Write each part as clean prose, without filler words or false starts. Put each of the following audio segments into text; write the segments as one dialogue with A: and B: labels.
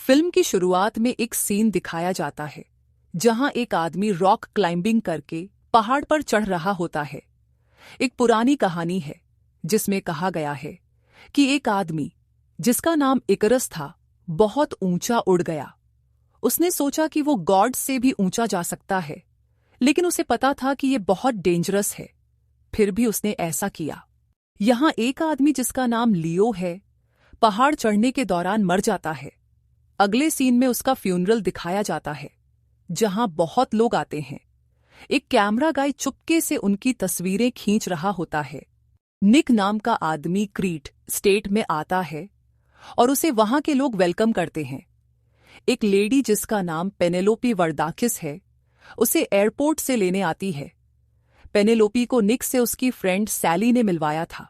A: Film की शुरुआत में एक सीन दिखाया जाता है जहां एक आदमी रॉक क्लाइंबिंग करके पहाड़ पर चढ़ रहा होता है। एक पुरानी कहानी है जिसमें कहा गया है कि एक आदमी जिसका नाम इकरस था बहुत ऊंचा उड़ गया। उसने सोचा कि वो गॉड से भी ऊंचा जा सकता है, लेकिन उसे पता था कि ये बहुत डेंजरस है, फिर भी उसने ऐसा किया। यहां एक आदमी जिसका नाम लियो है पहाड़ चढ़ने के दौरान मर जाता है। अगले सीन में उसका फ्यूनरल दिखाया जाता है जहां बहुत लोग आते हैं। एक कैमरा गाय चुपके से उनकी तस्वीरें खींच रहा होता है। निक नाम का आदमी क्रीट स्टेट में आता है और उसे वहां के लोग वेलकम करते हैं। एक लेडी जिसका नाम पेनेलोपी वर्दाकिस है उसे एयरपोर्ट से लेने आती है। पेनेलोपी को निक से उसकी फ्रेंड सैली ने मिलवाया था।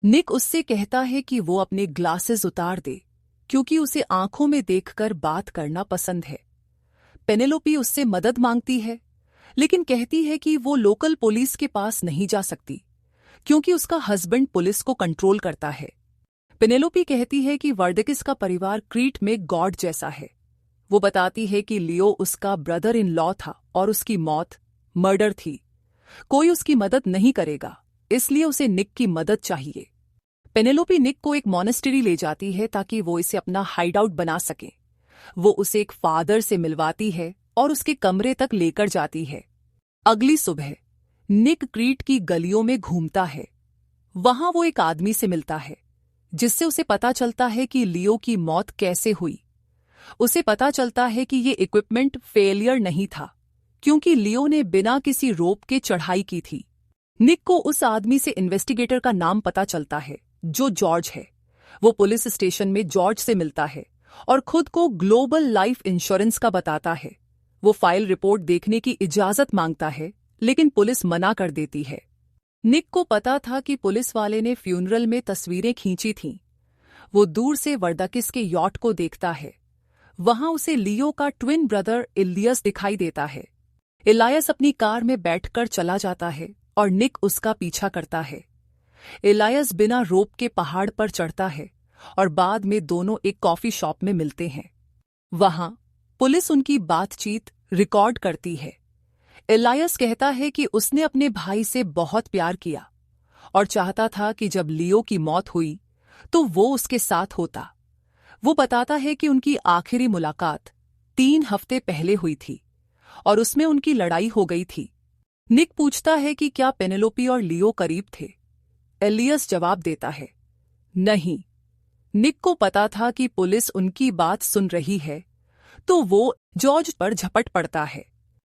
A: निक उससे कहता है कि वो अपने ग्लासेस उतार दे क्योंकि उसे आंखों में देखकर बात करना पसंद है। पेनेलोपी उससे मदद मांगती है, लेकिन कहती है कि वो लोकल पुलिस के पास नहीं जा सकती क्योंकि उसका हस्बैंड पुलिस को कंट्रोल करता है। पेनेलोपी कहती है कि वर्दाकिस का परिवार क्रीट में गॉड जैसा है। वो बताती है कि लियो उसका ब्रदर इन लॉ था और उसकी मौत मर्डर थी। कोई उसकी मदद नहीं करेगा, इसलिए उसे निक की मदद चाहिए। पेनेलोपी निक को एक मॉनेस्ट्री ले जाती है ताकि वो इसे अपना हाइडआउट बना सके। वो उसे एक फादर से मिलवाती है और उसके कमरे तक लेकर जाती है। अगली सुबह निक क्रीट की गलियों में घूमता है। वहां वो एक आदमी से मिलता है जिससे उसे पता चलता है कि लियो की मौत कैसे हुई। उसे पता चलता है कि ये इक्विपमेंट फेलियर नहीं था क्योंकि लियो ने बिना किसी रोप के चढ़ाई की थी। निक को उस आदमी से इन्वेस्टिगेटर का नाम पता चलता है जो जॉर्ज है। वो पुलिस स्टेशन में जॉर्ज से मिलता है और खुद को ग्लोबल लाइफ इंश्योरेंस का बताता है। वो फाइल रिपोर्ट देखने की इजाजत मांगता है, लेकिन पुलिस मना कर देती है। निक को पता था कि पुलिस वाले ने फ्यूनरल में तस्वीरें खींची थीं। वो दूर से वर्दाकिस के यॉट को देखता है। वहां उसे लियो का ट्विन ब्रदर इलियस दिखाई देता है। इलियस अपनी कार में बैठकर चला जाता है और निक उसका पीछा करता है। इलियस बिना रोप के पहाड़ पर चढ़ता है और बाद में दोनों एक कॉफी शॉप में मिलते हैं। वहां पुलिस उनकी बातचीत रिकॉर्ड करती है। इलियस कहता है कि उसने अपने भाई से बहुत प्यार किया और चाहता था कि जब लियो की मौत हुई तो वो उसके साथ होता। वो बताता है कि उनकी आखिरी मुलाकात 3 हफ्ते पहले हुई थी और उसमें उनकी लड़ाई हो गई थी। निक पूछता है कि क्या पेनेलोपी और लियो करीब थे। इलियस जवाब देता है, नहीं। निक को पता था कि पुलिस उनकी बात सुन रही है, तो वो जॉर्ज पर झपट पड़ता है।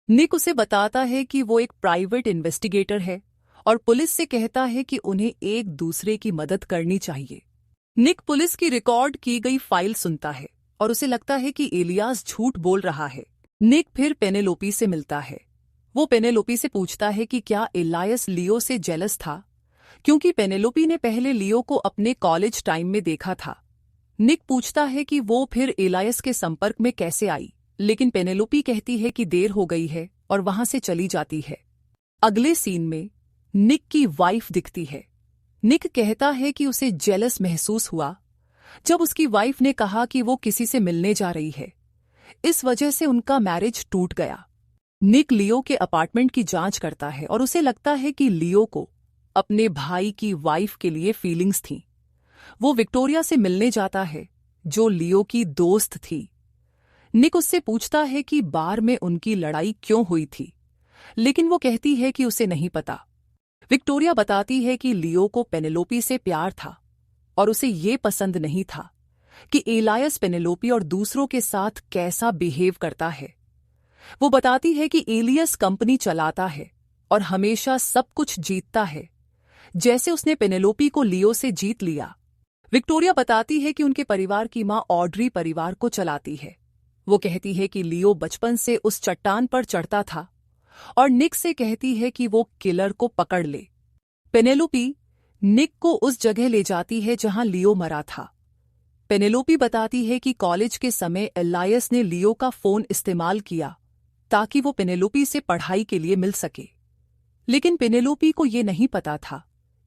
A: निक उसे बताता है कि वो एक प्राइवेट इन्वेस्टिगेटर है और पुलिस से कहता है कि उन्हें एक दूसरे की मदद करनी चाहिए। निक पुलिस की रिकॉर्ड की गई फाइल सुनता है और उसे लगता है कि इलियस झूठ बोल रहा है। निक फिर पेनेलोपी से मिलता है। वो पेनेलोपी से पूछता है कि क्या इलियस लियो से जेलस था, क्योंकि पेनेलोपी ने पहले लियो को अपने कॉलेज टाइम में देखा था। निक पूछता है कि वो फिर इलियस के संपर्क में कैसे आई, लेकिन पेनेलोपी कहती है कि देर हो गई है और वहां से चली जाती है। अगले सीन में निक की वाइफ दिखती है। निक कहता है कि उसे जेलस महसूस हुआ जब उसकी वाइफ ने कहा कि वो किसी से मिलने जा रही है। इस वजह से उनका मैरिज टूट गया। निक लियो के अपार्टमेंट की जांच करता है और उसे लगता है कि लियो को अपने भाई की वाइफ के लिए फीलिंग्स थीं। वो विक्टोरिया से मिलने जाता है जो लियो की दोस्त थी। निक उससे पूछता है कि बार में उनकी लड़ाई क्यों हुई थी, लेकिन वो कहती है कि उसे नहीं पता। विक्टोरिया बताती है कि लियो को पेनेलोपी से प्यार था और उसे ये पसंद नहीं था कि इलियस पेनेलोपी और दूसरों के साथ कैसा बिहेव करता है। वो बताती है कि इलियस कंपनी चलाता है और हमेशा सब कुछ जीतता है, जैसे उसने पेनेलोपी को लियो से जीत लिया। विक्टोरिया बताती है कि उनके परिवार की मां ऑड्री परिवार को चलाती है। वो कहती है कि लियो बचपन से उस चट्टान पर चढ़ता था और निक से कहती है कि वो किलर को पकड़ ले। पेनेलोपी निक को उस जगह ले जाती है जहां लियो मरा था। पेनेलोपी बताती है कि कॉलेज के समय इलियस ने लियो का फोन इस्तेमाल किया ताकि वो पेनेलोपी से पढ़ाई के लिए मिल सके, लेकिन पेनेलोपी को ये नहीं पता था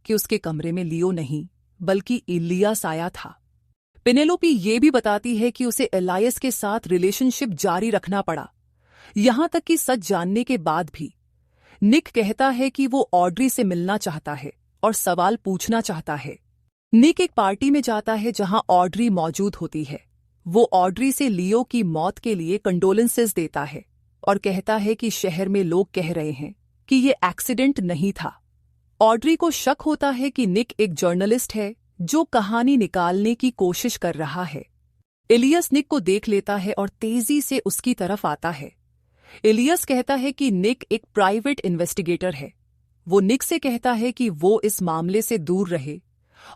A: कि उसके कमरे में लियो नहीं बल्कि इलियस आया था। पेनेलोपी ये भी बताती है कि उसे एलायस के साथ रिलेशनशिप जारी रखना पड़ा, यहां तक कि सच जानने के बाद भी। निक कहता है कि वो ऑड्री से मिलना चाहता है और सवाल पूछना चाहता है। निक एक पार्टी में जाता है जहां ऑड्री मौजूद होती है। वो ऑड्री से लियो की मौत के लिए कंडोलेंसेस देता है और कहता है कि शहर में लोग कह रहे हैं कि ये एक्सीडेंट नहीं था। ऑड्री को शक होता है कि निक एक जर्नलिस्ट है जो कहानी निकालने की कोशिश कर रहा है। इलियस निक को देख लेता है और तेजी से उसकी तरफ आता है। इलियस कहता है कि निक एक प्राइवेट इन्वेस्टिगेटर है। वो निक से कहता है कि वो इस मामले से दूर रहे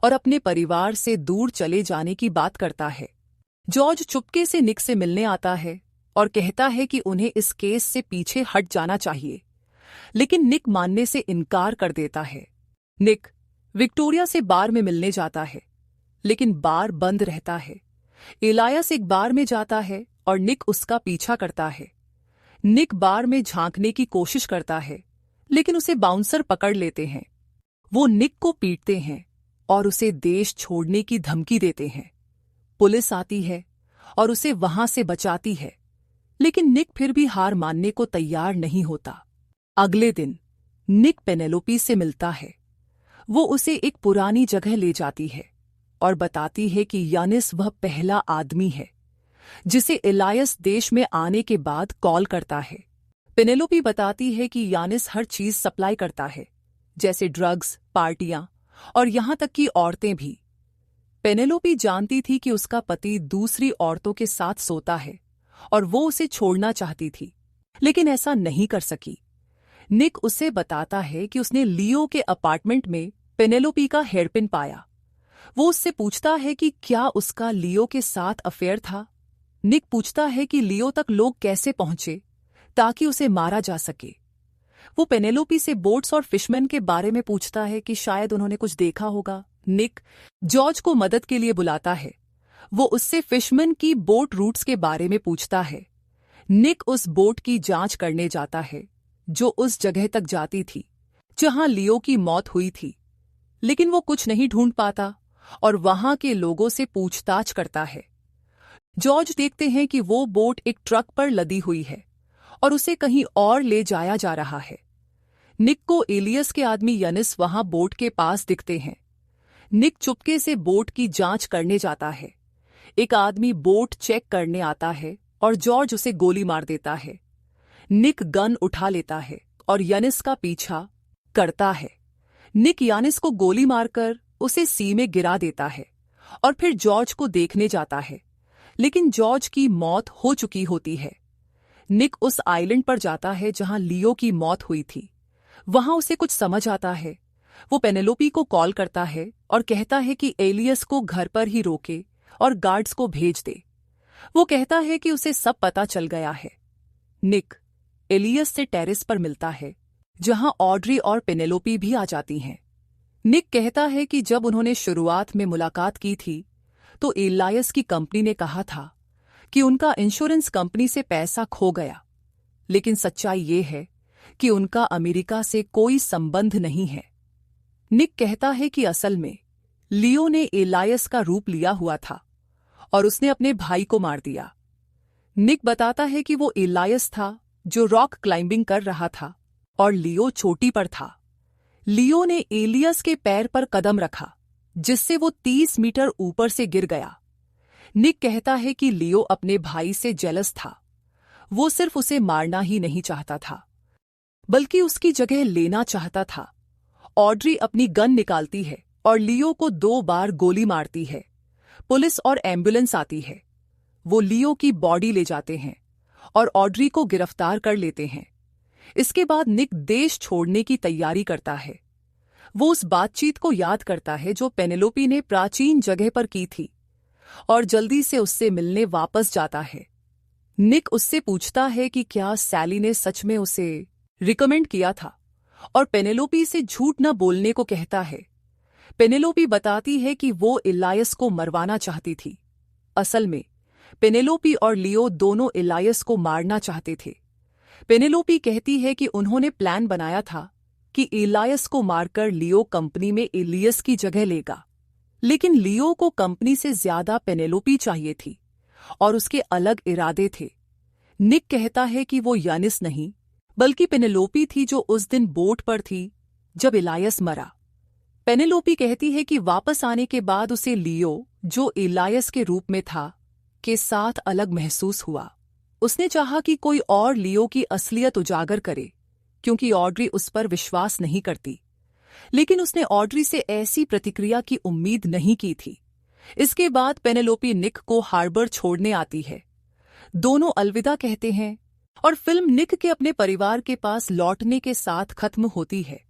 A: और अपने परिवार से दूर चले जाने की बात करता है। जॉर्ज चुपके से निक से मिलने आता है और कहता है कि उन्हें इस केस से पीछे हट जाना चाहिए, लेकिन निक मानने से इनकार कर देता है। निक विक्टोरिया से बार में मिलने जाता है, लेकिन बार बंद रहता है। एलायस एक बार में जाता है और निक उसका पीछा करता है। निक बार में झांकने की कोशिश करता है, लेकिन उसे बाउंसर पकड़ लेते हैं। वो निक को पीटते हैं और उसे देश छोड़ने की धमकी देते हैं। पुलिस आती है और उसे वहां से बचाती है, लेकिन निक फिर भी हार मानने को तैयार नहीं होता। अगले दिन निक पेनेलोपी से मिलता है। वो उसे एक पुरानी जगह ले जाती है और बताती है कि यानिस वह पहला आदमी है जिसे एलायस देश में आने के बाद कॉल करता है। पेनेलोपी बताती है कि यानिस हर चीज सप्लाई करता है, जैसे ड्रग्स, पार्टियां और यहां तक कि औरतें भी। पेनेलोपी जानती थी कि उसका पति दूसरी औरतों के साथ सोता है और वो उसे छोड़ना चाहती थी, लेकिन ऐसा नहीं कर सकी। निक उसे बताता है कि उसने लियो के अपार्टमेंट में पेनेलोपी का हेयरपिन पाया। वो उससे पूछता है कि क्या उसका लियो के साथ अफेयर था। निक पूछता है कि लियो तक लोग कैसे पहुंचे ताकि उसे मारा जा सके। वो पेनेलोपी से बोट्स और फिशमैन के बारे में पूछता है कि शायद उन्होंने कुछ देखा होगा। निक जॉर्ज को मदद के लिए बुलाता है। वो उससे फिशमैन की बोट रूट्स के बारे में पूछता है। निक उस बोट की जांच करने जाता है जो उस जगह तक जाती थी जहां लियो की मौत हुई थी, लेकिन वो कुछ नहीं ढूंढ पाता और वहां के लोगों से पूछताछ करता है। जॉर्ज देखते हैं कि वो बोट एक ट्रक पर लदी हुई है और उसे कहीं और ले जाया जा रहा है। निक को एलियस के आदमी यानिस वहां बोट के पास दिखते हैं। निक चुपके से बोट की जांच करने जाता है। एक आदमी बोट चेक करने आता है और जॉर्ज उसे गोली मार देता है। निक गन उठा लेता है और यानिस का पीछा करता है। निक यानिस को गोली मारकर उसे सी में गिरा देता है और फिर जॉर्ज को देखने जाता है, लेकिन जॉर्ज की मौत हो चुकी होती है। निक उस आइलैंड पर जाता है जहां लियो की मौत हुई थी। वहां उसे कुछ समझ आता है। वो पेनेलोपी को कॉल करता है और कहता है कि एलियस को घर पर ही रोके और गार्ड्स को भेज दे। वो कहता है कि उसे सब पता चल गया है। निक एलियस से टेरेस पर मिलता है जहां ऑड्री और पेनेलोपी भी आ जाती हैं। निक कहता है कि जब उन्होंने शुरुआत में मुलाकात की थी तो एलायस की कंपनी ने कहा था कि उनका इंश्योरेंस कंपनी से पैसा खो गया, लेकिन सच्चाई ये है कि उनका अमेरिका से कोई संबंध नहीं है। निक कहता है कि असल में लियो ने एलायस का रूप लिया हुआ था और उसने अपने भाई को मार दिया। निक बताता है कि वो एलायस था जो रॉक क्लाइंबिंग कर रहा था और लियो चोटी पर था। लियो ने एलियस के पैर पर कदम रखा, जिससे वो 30 मीटर ऊपर से गिर गया। निक कहता है कि लियो अपने भाई से जेलस था। वो सिर्फ उसे मारना ही नहीं चाहता था, बल्कि उसकी जगह लेना चाहता था। ऑड्री अपनी गन निकालती है और लियो को 2 बार गोली मारती है। पुलिस और एम्बुलेंस आती है। वो लियो की बॉडी ले जाते हैं और ऑड्री को गिरफ्तार कर लेते हैं। इसके बाद निक देश छोड़ने की तैयारी करता है। वो उस बातचीत को याद करता है जो पेनेलोपी ने प्राचीन जगह पर की थी और जल्दी से उससे मिलने वापस जाता है। निक उससे पूछता है कि क्या सैली ने सच में उसे रिकमेंड किया था और पेनेलोपी से झूठ न बोलने को कहता है। पेनेलोपी बताती है कि वो एलायस को मरवाना चाहती थी। असल में पेनेलोपी और लियो दोनों एलायस को मारना चाहते थे। पेनेलोपी कहती है कि उन्होंने प्लान बनाया था कि एलायस को मारकर लियो कंपनी में एलियस की जगह लेगा, लेकिन लियो को कंपनी से ज्यादा पेनेलोपी चाहिए थी और उसके अलग इरादे थे। निक कहता है कि वो यानिस नहीं बल्कि पेनेलोपी थी जो उस दिन बोट पर थी जब इलायस मरा। पेनेलोपी कहती है कि वापस आने के बाद उसे लियो, जो इलायस के रूप में था, के साथ अलग महसूस हुआ। उसने चाहा कि कोई और लियो की असलियत उजागर करे, क्योंकि ऑड्री उस पर विश्वास नहीं करती। लेकिन उसने ऑड्री से ऐसी प्रतिक्रिया की उम्मीद नहीं की थी। इसके बाद पेनेलोपी निक को हार्बर छोड़ने आती है। दोनों अलविदा कहते हैं और फिल्म निक के अपने परिवार के पास लौटने के साथ खत्म होती है।